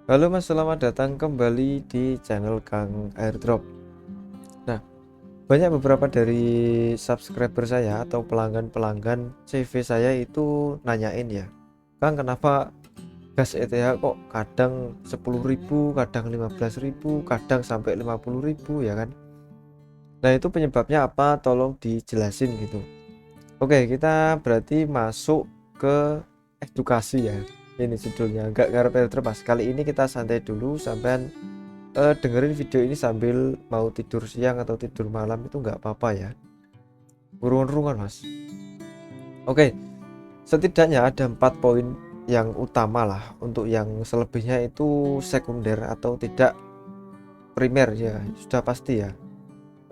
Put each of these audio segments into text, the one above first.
Halo Mas, selamat datang kembali di channel Kang Airdrop. Nah, banyak beberapa dari subscriber saya atau pelanggan-pelanggan CV saya itu nanyain ya, Kang, kenapa gas ETH kok kadang 10.000, kadang 15.000, kadang sampai 50.000 ya kan? Nah, itu penyebabnya apa? Tolong dijelasin gitu. Oke, kita berarti masuk ke edukasi ya. Ini judulnya, nggak ngarep Airdrop Mas. Kali ini kita santai dulu sampai dengerin video ini sambil mau tidur siang atau tidur malam itu nggak apa-apa ya, urung-urungan Mas. Oke, setidaknya ada 4 poin yang utama lah. Untuk yang selebihnya itu sekunder atau tidak primer ya, sudah pasti ya.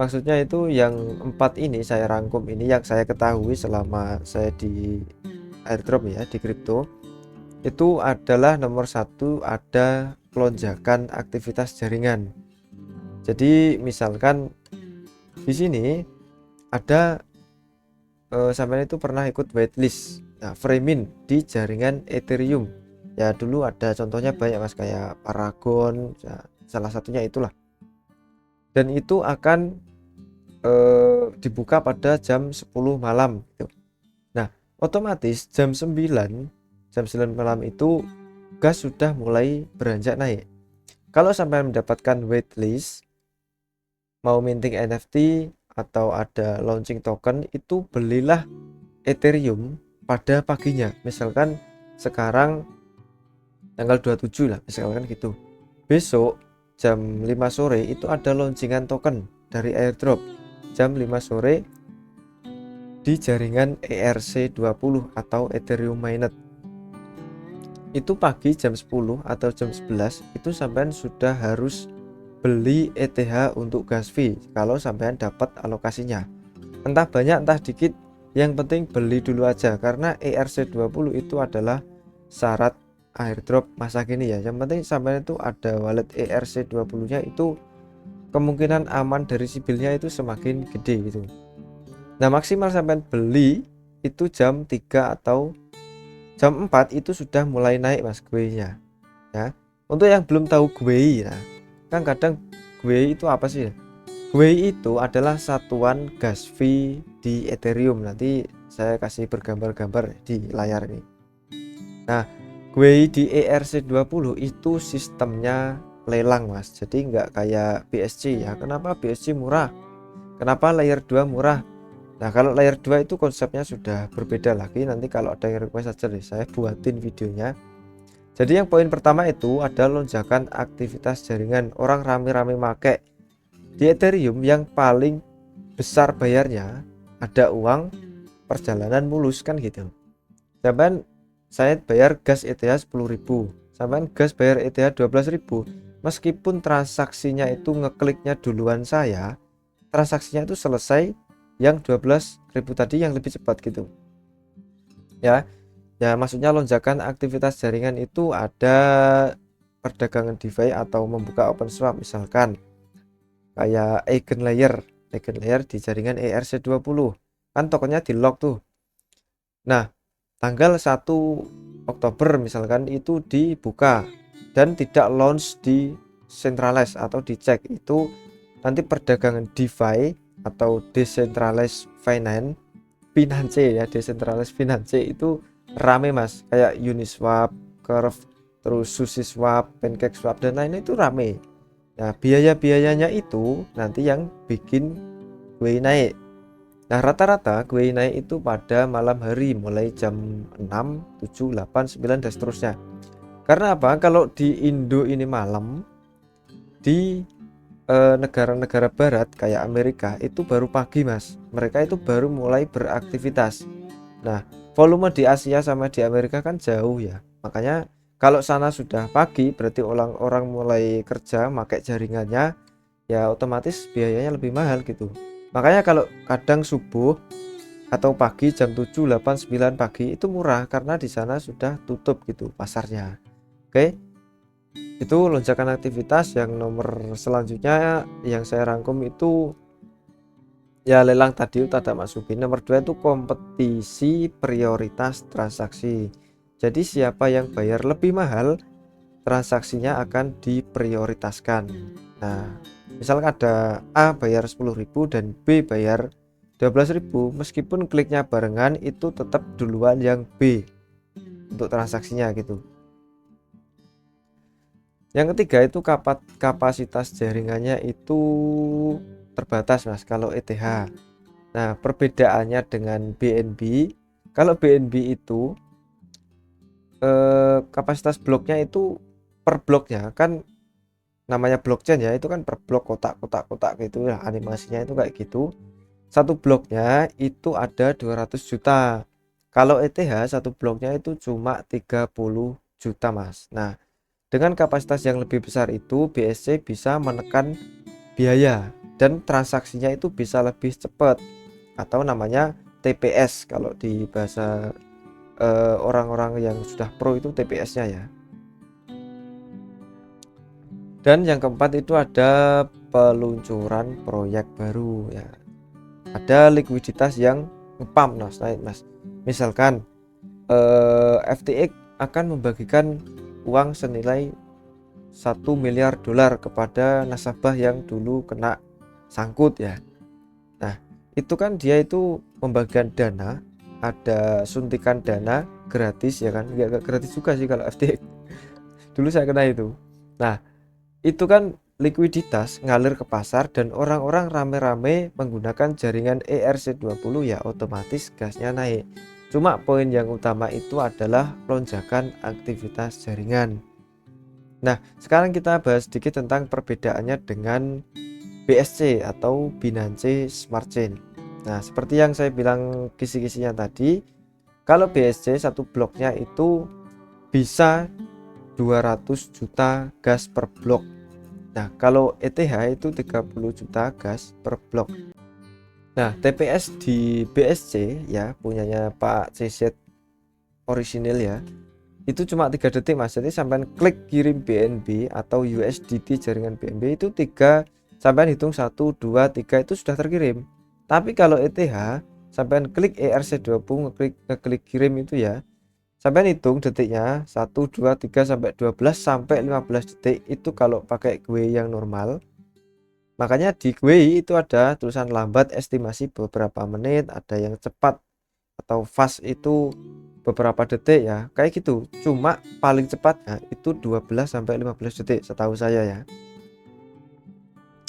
Maksudnya itu yang 4 ini saya rangkum, ini yang saya ketahui selama saya di airdrop ya, di kripto. Itu adalah nomor satu, ada lonjakan aktivitas jaringan. Jadi misalkan di sini ada sampean itu pernah ikut waitlist, nah, framing di jaringan Ethereum ya. Dulu ada contohnya banyak Mas, kayak Paragon ya, salah satunya itulah. Dan itu akan dibuka pada jam 10 malam gitu. Nah, otomatis jam 9 malam itu gas sudah mulai beranjak naik. Kalau sampai mendapatkan waitlist, mau minting NFT atau ada launching token, itu belilah Ethereum pada paginya. Misalkan sekarang tanggal 27 lah, misalkan gitu. Besok jam 5 sore itu ada launcingan token dari airdrop jam 5 sore di jaringan ERC20 atau Ethereum Mainnet. Itu pagi jam 10 atau jam 11 itu sampean sudah harus beli ETH untuk gas fee kalau sampean dapat alokasinya. Entah banyak entah dikit, yang penting beli dulu aja, karena ERC20 itu adalah syarat airdrop masa kini ya. Yang penting sampean itu ada wallet ERC20 nya, itu kemungkinan aman dari sibilnya itu semakin gede gitu. Nah, maksimal sampean beli itu jam 3 atau jam 4 itu sudah mulai naik Mas GUI-nya ya. Untuk yang belum tahu GUI, nah kan kadang GUI itu apa sih? GUI itu adalah satuan gas fee di Ethereum. Nanti saya kasih bergambar-gambar di layar ini. Nah, GUI di ERC20 itu sistemnya lelang Mas. Jadi nggak kayak BSC ya. Kenapa BSC murah? Kenapa layer 2 murah? Nah, kalau layer 2 itu konsepnya sudah berbeda lagi. Nanti kalau ada yang request aja deh, saya buatin videonya. Jadi yang poin pertama itu ada lonjakan aktivitas jaringan. Orang rame-rame make di Ethereum, yang paling besar bayarnya ada uang perjalanan mulus kan gitu. Sampai saya bayar gas ETH 10.000, sampai gas bayar ETH 12.000. Meskipun transaksinya itu ngekliknya duluan saya, transaksinya itu selesai yang 12.000 tadi yang lebih cepat gitu ya. Ya, maksudnya lonjakan aktivitas jaringan itu ada perdagangan DeFi atau membuka open swap, misalkan kayak Eigenlayer di jaringan ERC20 kan tokennya di lock tuh. Nah, tanggal 1 Oktober misalkan itu dibuka dan tidak launch di centralized atau dicek, itu nanti perdagangan DeFi atau decentralized finance ya, decentralized finance itu rame Mas, kayak Uniswap, Curve, terus SushiSwap, PancakeSwap dan lainnya itu rame. Nah, biaya-biayanya itu nanti yang bikin gue naik. Nah, rata-rata gue naik itu pada malam hari, mulai jam 6, 7, 8, 9 dan seterusnya. Karena apa? Kalau di Indo ini malam, di negara-negara barat kayak Amerika itu baru pagi Mas. Mereka itu baru mulai beraktivitas. Nah, volume di Asia sama di Amerika kan jauh ya. Makanya kalau sana sudah pagi, berarti orang-orang mulai kerja, pakai jaringannya, ya otomatis biayanya lebih mahal gitu. Makanya kalau kadang subuh atau pagi jam 7, 8, 9 pagi itu murah karena di sana sudah tutup gitu pasarnya. Oke. Itu lonjakan aktivitas. Yang nomor selanjutnya yang saya rangkum itu ya lelang tadi udah tak masukin. Nomor 2 itu kompetisi prioritas transaksi. Jadi siapa yang bayar lebih mahal transaksinya akan diprioritaskan. Nah, misalkan ada A bayar 10.000 dan B bayar 12.000, meskipun kliknya barengan itu tetap duluan yang B untuk transaksinya gitu. Yang ketiga itu kapasitas jaringannya itu terbatas Mas kalau ETH. Nah, perbedaannya dengan BNB, kalau BNB itu kapasitas bloknya itu per bloknya kan, namanya blockchain ya, itu kan per blok kotak gitu ya, animasinya itu kayak gitu. Satu bloknya itu ada 200 juta. Kalau ETH satu bloknya itu cuma 30 juta Mas. Nah, dengan kapasitas yang lebih besar itu BSC bisa menekan biaya dan transaksinya itu bisa lebih cepat, atau namanya TPS kalau di bahasa orang-orang yang sudah pro itu TPS-nya ya. Dan yang keempat itu ada peluncuran proyek baru ya. Ada likuiditas yang ngepump naik Mas. Misalkan FTX akan membagikan uang senilai 1 miliar dolar kepada nasabah yang dulu kena sangkut ya. Nah, itu kan dia itu membagikan dana, ada suntikan dana gratis ya kan, nggak gratis juga sih kalau FTX. Dulu saya kena itu. Nah, itu kan likuiditas ngalir ke pasar dan orang-orang rame-rame menggunakan jaringan ERC20, ya otomatis gasnya naik. Cuma poin yang utama itu adalah lonjakan aktivitas jaringan. Nah, sekarang kita bahas sedikit tentang perbedaannya dengan BSC atau Binance Smart Chain. Nah, seperti yang saya bilang kisi-kisinya tadi, kalau BSC satu bloknya itu bisa 200 juta gas per blok. Nah, kalau ETH itu 30 juta gas per blok. Nah, TPS di BSC ya punyanya Pak CZ orisinil ya, itu cuma 3 detik Mas. Jadi sampai klik kirim BNB atau USDT jaringan BNB itu 3, sampai hitung 1 2 3 itu sudah terkirim. Tapi kalau ETH sampai klik ERC20 ngeklik kirim itu ya, sampai hitung detiknya 1 2 3 sampai 12 sampai 15 detik itu kalau pakai GUI yang normal. Makanya di GUI itu ada tulisan lambat estimasi beberapa menit, ada yang cepat atau fast itu beberapa detik ya, kayak gitu. Cuma paling cepatnya itu 12 sampai 15 detik setahu saya ya.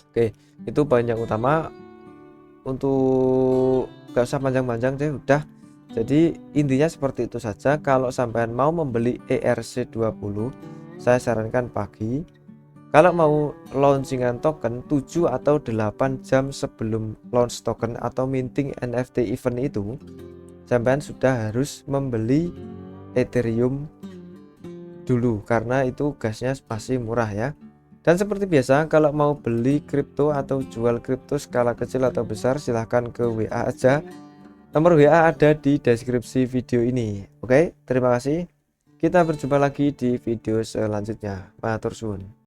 Oke, itu poin yang utama. Untuk gak usah panjang-panjang deh, udah. Jadi intinya seperti itu saja. Kalau sampean mau membeli ERC20, saya sarankan pagi. Kalau mau launcingan token 7 atau 8 jam sebelum launch token atau minting NFT event itu, sampean sudah harus membeli Ethereum dulu karena itu gasnya masih murah ya. Dan seperti biasa, kalau mau beli kripto atau jual kripto skala kecil atau besar, silahkan ke WA aja. Nomor WA ada di deskripsi video ini. Oke, terima kasih. Kita berjumpa lagi di video selanjutnya. Matur suwun.